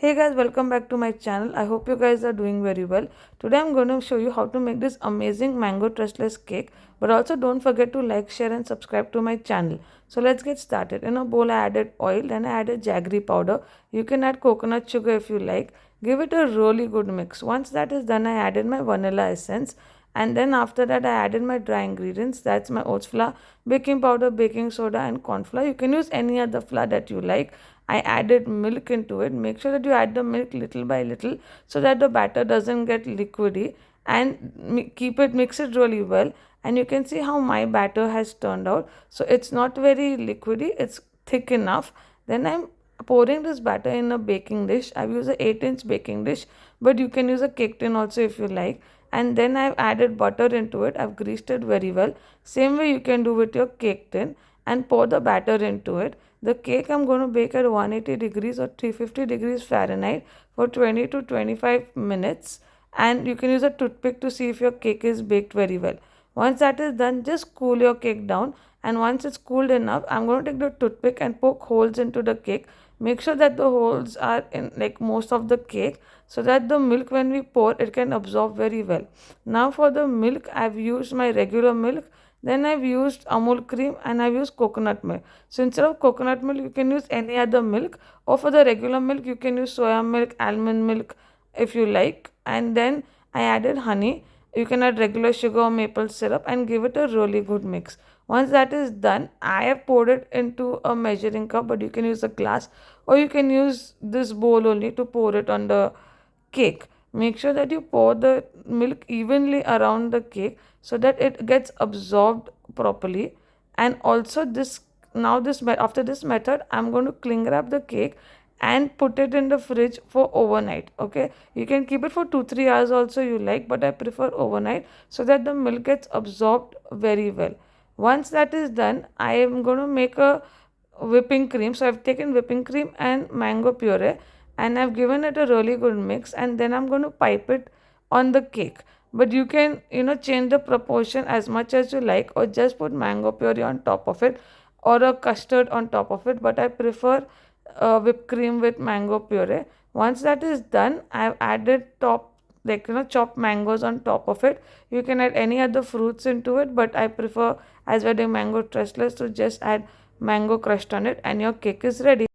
Hey guys, welcome back to my channel. I hope you guys are doing very well. Today I'm going to show you how to make this amazing mango trustless cake. But also don't forget to like, share and subscribe to my channel. So let's get started. In a bowl I added oil, then I added jaggery powder. You can add coconut sugar if you like. Give it a really good mix. Once that is done, I added my vanilla essence. And then after that I added my dry ingredients. That's my oats flour, baking powder, baking soda and cornflour. You can use any other flour that you like. I added milk into it. Make sure that you add the milk little by little so that the batter doesn't get liquidy, and keep it, mix it really well. And you can see how my batter has turned out. So it's not very liquidy, it's thick enough. Then I'm pouring this batter in a baking dish. I've used a 8-inch baking dish, but you can use a cake tin also if you like. And then I've added butter into it. I've greased it very well. Same way you can do with your cake tin, and pour the batter into it. The cake I'm going to bake at 180 degrees or 350 degrees Fahrenheit for 20 to 25 minutes. And you can use a toothpick to see if your cake is baked very well. Once that is done, just cool your cake down. And once it's cooled enough, I'm going to take the toothpick and poke holes into the cake. Make sure that the holes are in like most of the cake, so that the milk, when we pour, it can absorb very well. Now for the milk, I've used my regular milk. Then I've used Amul cream and I've used coconut milk. So instead of coconut milk, you can use any other milk, or for the regular milk, you can use soya milk, almond milk if you like. And then I added honey. You can add regular sugar or maple syrup and give it a really good mix. Once that is done, I have poured it into a measuring cup, but you can use a glass, or you can use this bowl only to pour it on the cake. Make sure that you pour the milk evenly around the cake so that it gets absorbed properly. And also this, now this, after this method, I'm going to cling wrap the cake and put it in the fridge for overnight. Okay, you can keep it for 2-3 hours also you like, but I prefer overnight so that the milk gets absorbed very well. Once that is done, I am going to make a whipping cream. So I've taken whipping cream and mango puree, and I've given it a really good mix, and then I'm going to pipe it on the cake. But you can change the proportion as much as you like, or just put mango puree on top of it, or a custard on top of it, but I prefer whipped cream with mango puree. Once that is done, I've added chopped mangoes on top of it. You can add any other fruits into it, but I prefer, as we're doing mango trustless, to just add mango crushed on it, and your cake is ready.